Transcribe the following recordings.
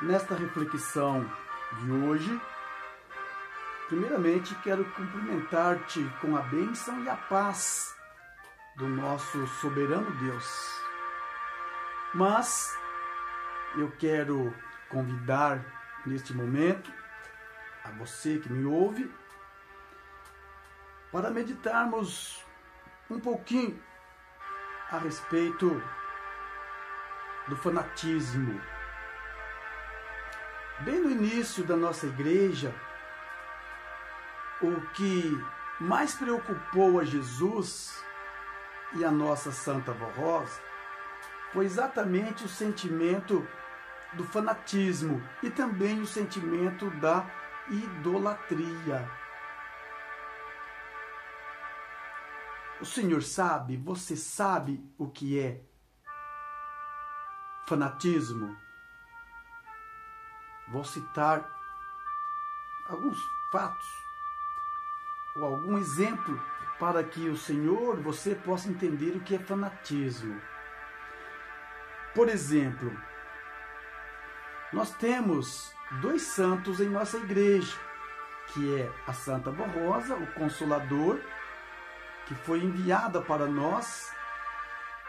Nesta reflexão de hoje, primeiramente quero cumprimentar-te com a bênção e a paz do nosso soberano Deus. Mas eu quero convidar neste momento a você que me ouve para meditarmos um pouquinho a respeito do fanatismo. Bem no início da nossa igreja, o que mais preocupou a Jesus e a nossa Santa Vó Rosa foi exatamente o sentimento do fanatismo e também o sentimento da idolatria. O Senhor sabe, você sabe o que é fanatismo? Vou citar alguns fatos ou algum exemplo para que o Senhor, você possa entender o que é fanatismo. Por exemplo, nós temos dois santos em nossa igreja, que é a Santa Vó Rosa, o Consolador, que foi enviada para nós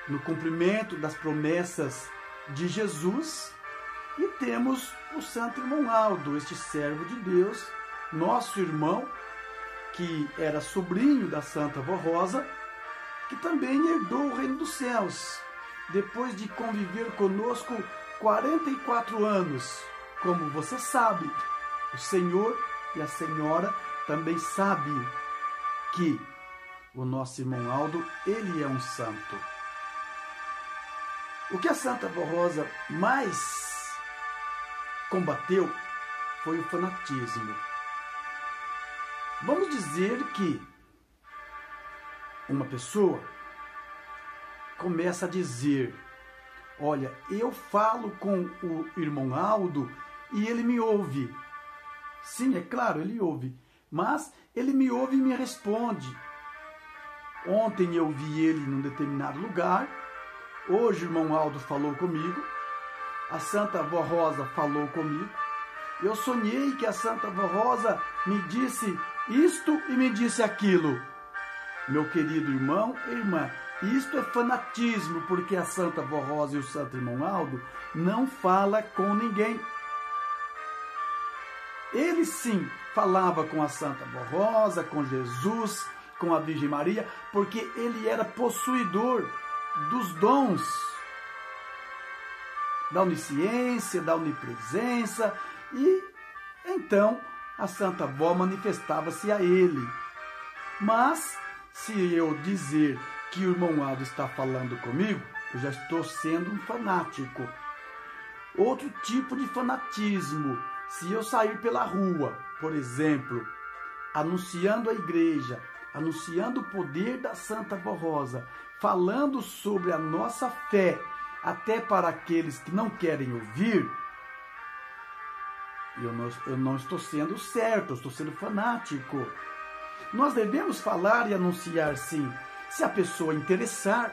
no cumprimento das promessas de Jesus, e temos o Santo Irmão Aldo, este servo de Deus, nosso irmão, que era sobrinho da Santa Vó Rosa, que também herdou o reino dos céus, depois de conviver conosco 44 anos. Como você sabe, o Senhor e a Senhora também sabem que o nosso irmão Aldo, ele é um santo. O que a Santa Vó Rosa mais combateu foi o fanatismo. Vamos dizer que uma pessoa começa a dizer: olha, eu falo com o irmão Aldo e ele me ouve. Sim, é claro, ele ouve, mas ele me ouve e me responde. Ontem eu vi ele num determinado lugar, hoje o irmão Aldo falou comigo, a Santa Vó Rosa falou comigo, eu sonhei que a Santa Vó Rosa me disse isto e me disse aquilo. Meu querido irmão e irmã, isto é fanatismo, porque a Santa Vó Rosa e o Santo Irmão Aldo não falam com ninguém. Ele sim falava com a Santa Vó Rosa, com Jesus, com a Virgem Maria, porque ele era possuidor dos dons da onisciência, da onipresença, e então a Santa Vó manifestava-se a ele. Mas se eu dizer que o irmão Aldo está falando comigo, eu já estou sendo um fanático. Outro tipo de fanatismo, se eu sair pela rua, por exemplo, anunciando a igreja, anunciando o poder da Santa Vó Rosa, falando sobre a nossa fé, até para aqueles que não querem ouvir, eu não estou sendo certo, eu estou sendo fanático. Nós devemos falar e anunciar sim. Se a pessoa interessar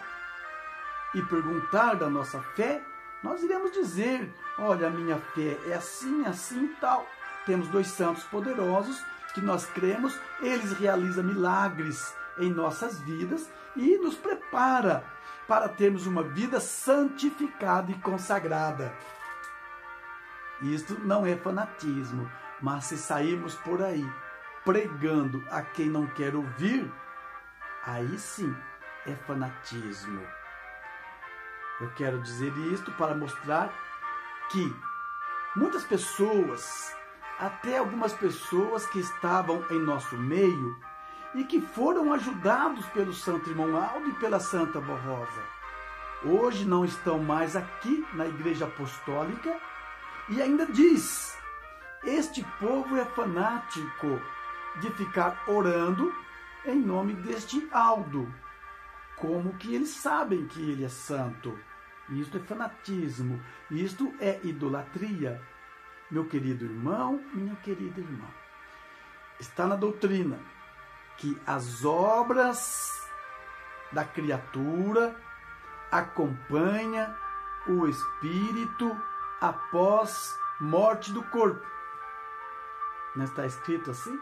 e perguntar da nossa fé, nós iremos dizer: olha, a minha fé é assim, assim e tal. Temos dois santos poderosos que nós cremos, eles realizam milagres em nossas vidas e nos prepara para termos uma vida santificada e consagrada. Isto não é fanatismo, mas se sairmos por aí pregando a quem não quer ouvir, aí sim é fanatismo. Eu quero dizer isto para mostrar que muitas pessoas, até algumas pessoas que estavam em nosso meio e que foram ajudados pelo Santo Irmão Aldo e pela Santa Vó Rosa, hoje não estão mais aqui na Igreja Apostólica e ainda diz: este povo é fanático de ficar orando em nome deste Aldo, como que eles sabem que ele é santo. Isto é fanatismo, isto é idolatria. Meu querido irmão, minha querida irmã, está na doutrina que as obras da criatura acompanha o espírito após morte do corpo. Não está escrito assim?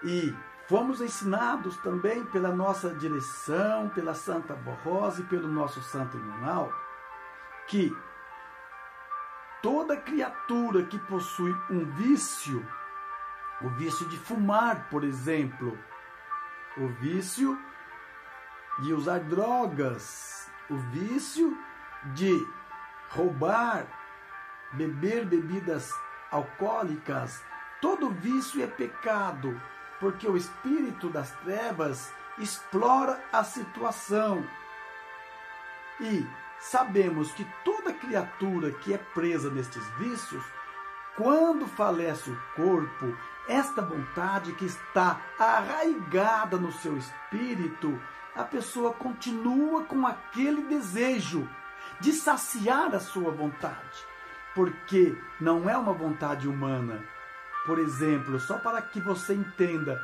E fomos ensinados também pela nossa direção, pela Santa Rosa e pelo nosso Santo Irmão, que toda criatura que possui um vício, o vício de fumar, por exemplo, o vício de usar drogas, o vício de roubar, beber bebidas alcoólicas, todo vício é pecado, porque o espírito das trevas explora a situação. E sabemos que toda criatura que é presa nestes vícios, quando falece o corpo, esta vontade que está arraigada no seu espírito, a pessoa continua com aquele desejo de saciar a sua vontade, porque não é uma vontade humana. Por exemplo, só para que você entenda,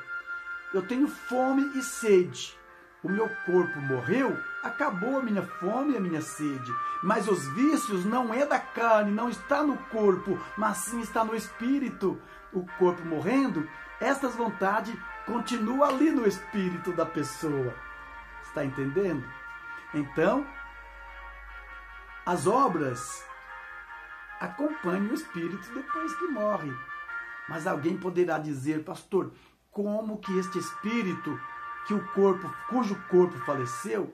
eu tenho fome e sede. O meu corpo morreu, acabou a minha fome e a minha sede. Mas os vícios não é da carne, não está no corpo, mas sim está no espírito. O corpo morrendo, essas vontades continuam ali no espírito da pessoa. Está entendendo? Então, as obras acompanham o espírito depois que morre. Mas alguém poderá dizer, pastor, como que este espírito, cujo corpo faleceu,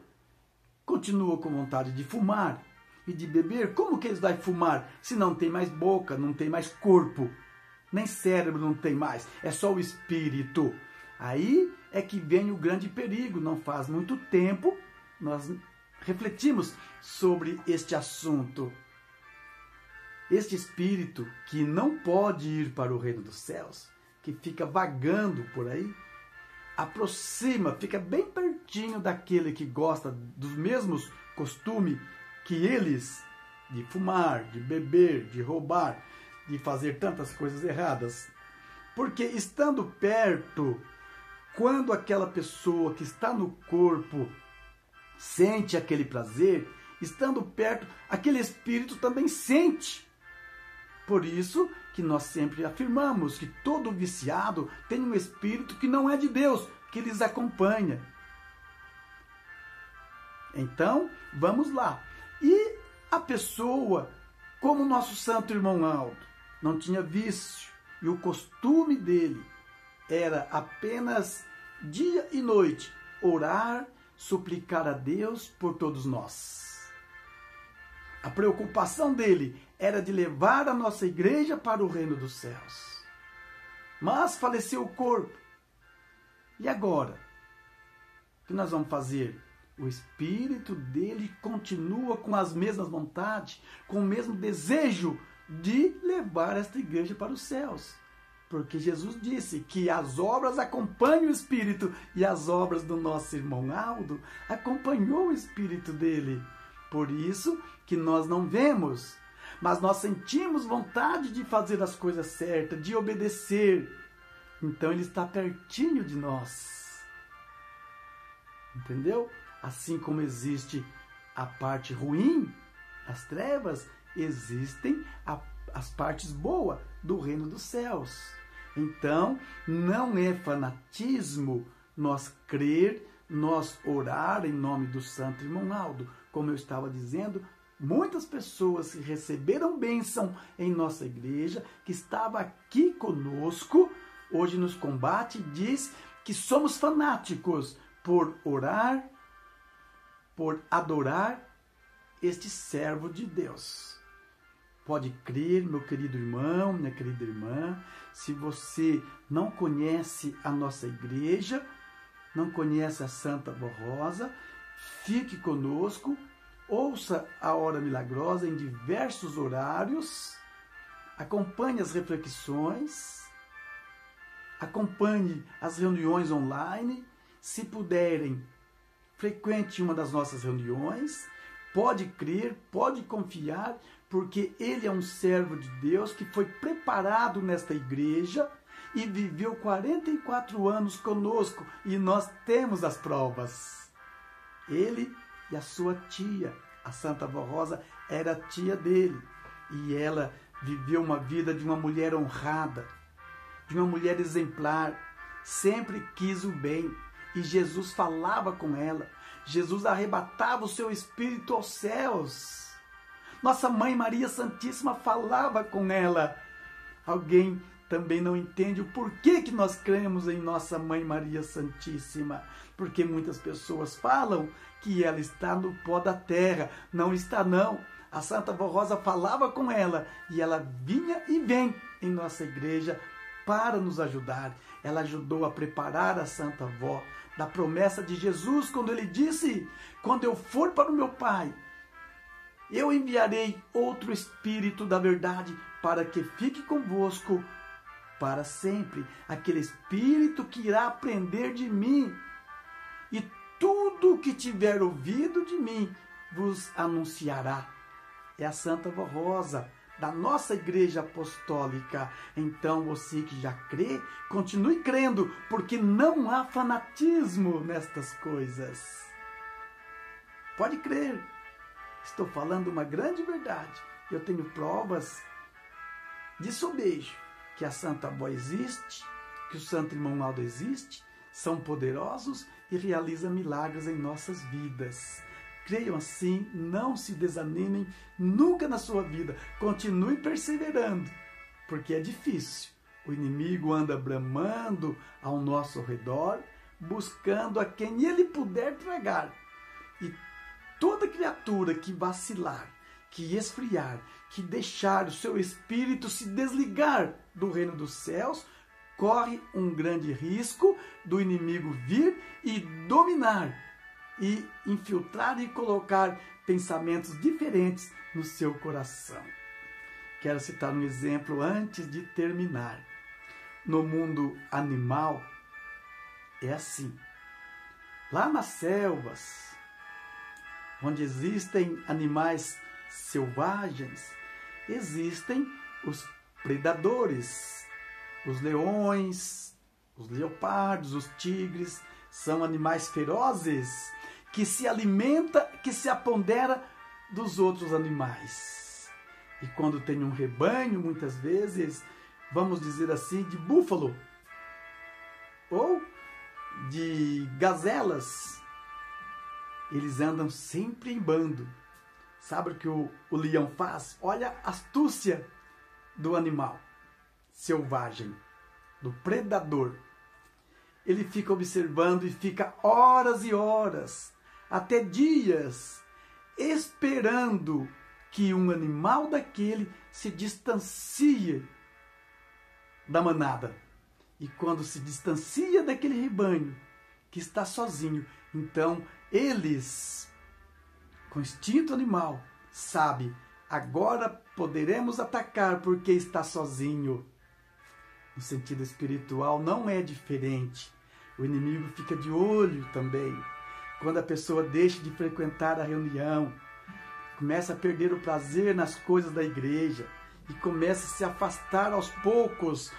continua com vontade de fumar e de beber? Como que eles vão fumar se não tem mais boca, não tem mais corpo, nem cérebro não tem mais, é só o espírito? Aí é que vem o grande perigo. Não faz muito tempo nós refletimos sobre este assunto. Este espírito que não pode ir para o reino dos céus, que fica vagando por aí, aproxima, fica bem pertinho daquele que gosta dos mesmos costumes que eles, de fumar, de beber, de roubar, de fazer tantas coisas erradas. Porque estando perto, quando aquela pessoa que está no corpo sente aquele prazer, estando perto, aquele espírito também sente. Por isso que nós sempre afirmamos que todo viciado tem um espírito que não é de Deus, que lhes acompanha. Então, vamos lá. E a pessoa, como o nosso santo irmão Aldo, não tinha vício, e o costume dele era apenas dia e noite orar, suplicar a Deus por todos nós. A preocupação dele era de levar a nossa igreja para o reino dos céus. Mas faleceu o corpo. E agora? O que nós vamos fazer? O espírito dele continua com as mesmas vontades, com o mesmo desejo de levar esta igreja para os céus. Porque Jesus disse que as obras acompanham o espírito, e as obras do nosso irmão Aldo acompanhou o espírito dele. Por isso que nós não vemos, mas nós sentimos vontade de fazer as coisas certas, de obedecer. Então ele está pertinho de nós. Entendeu? Assim como existe a parte ruim, as trevas, existem as partes boas do reino dos céus. Então, não é fanatismo nós crer, nós orar em nome do santo irmão Aldo. Como eu estava dizendo, muitas pessoas que receberam bênção em nossa igreja, que estava aqui conosco, hoje nos combate e diz que somos fanáticos por orar, por adorar este servo de Deus. Pode crer, meu querido irmão, minha querida irmã, se você não conhece a nossa igreja, não conhece a Santa Rosa, fique conosco, ouça a Hora Milagrosa em diversos horários, acompanhe as reflexões, acompanhe as reuniões online, se puderem, frequente uma das nossas reuniões, pode crer, pode confiar, porque ele é um servo de Deus que foi preparado nesta igreja e viveu 44 anos conosco, e nós temos as provas. Ele e a sua tia, a Santa Rosa, era tia dele, e ela viveu uma vida de uma mulher honrada, de uma mulher exemplar, sempre quis o bem, e Jesus falava com ela. Jesus arrebatava o seu espírito aos céus. Nossa mãe Maria Santíssima falava com ela. Alguém também não entende o porquê que nós cremos em nossa mãe Maria Santíssima. Porque muitas pessoas falam que ela está no pó da terra. Não está, não. A Santa Vó Rosa falava com ela e ela vinha e vem em nossa igreja para nos ajudar. Ela ajudou a preparar a Santa Vó da promessa de Jesus, quando ele disse: quando eu for para o meu Pai, eu enviarei outro Espírito da verdade para que fique convosco para sempre. Aquele Espírito que irá aprender de mim e tudo o que tiver ouvido de mim vos anunciará. É a Santa Vó Rosa da nossa Igreja Apostólica. Então você que já crê, continue crendo, porque não há fanatismo nestas coisas. Pode crer. Estou falando uma grande verdade. Eu tenho provas de sobejo que a Santa Vó existe, que o Santo Irmão Aldo existe, são poderosos e realizam milagres em nossas vidas. Creiam assim, não se desanimem nunca na sua vida. Continue perseverando, porque é difícil. O inimigo anda bramando ao nosso redor, buscando a quem ele puder tragar. E toda criatura que vacilar, que esfriar, que deixar o seu espírito se desligar do reino dos céus, corre um grande risco do inimigo vir e dominar, e infiltrar e colocar pensamentos diferentes no seu coração. Quero citar um exemplo antes de terminar. No mundo animal, é assim. Lá nas selvas, onde existem animais selvagens, existem os predadores, os leões, os leopardos, os tigres. São animais ferozes que se alimenta, que se apodera dos outros animais. E quando tem um rebanho, muitas vezes, vamos dizer assim, de búfalo ou de gazelas, eles andam sempre em bando. Sabe o que o leão faz? Olha a astúcia do animal selvagem, do predador. Ele fica observando e fica horas e horas, até dias, esperando que um animal daquele se distancie da manada. E quando se distancia daquele rebanho, que está sozinho, então eles, com instinto animal, sabem, agora poderemos atacar porque está sozinho. No sentido espiritual não é diferente. O inimigo fica de olho também. Quando a pessoa deixa de frequentar a reunião, começa a perder o prazer nas coisas da igreja e começa a se afastar aos poucos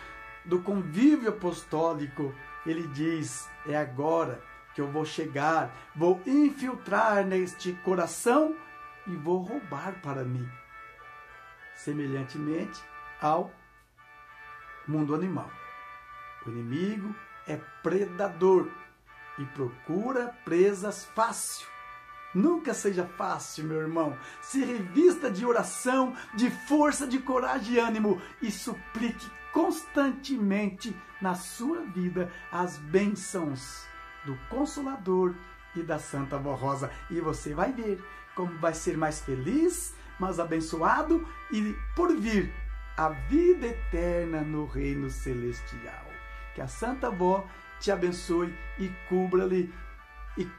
do convívio apostólico, ele diz: é agora que eu vou chegar, vou infiltrar neste coração e vou roubar para mim. Semelhantemente ao mundo animal. O inimigo é predador e procura presas fácil. Nunca seja fácil, meu irmão. Se revista de oração, de força, de coragem e ânimo e suplique constantemente na sua vida as bênçãos do Consolador e da Santa Vó Rosa. E você vai ver como vai ser mais feliz, mais abençoado e por vir a vida eterna no reino celestial. Que a Santa Vó te abençoe e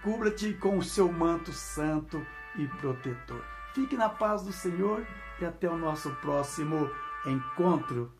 cubra-te com o seu manto santo e protetor. Fique na paz do Senhor e até o nosso próximo encontro.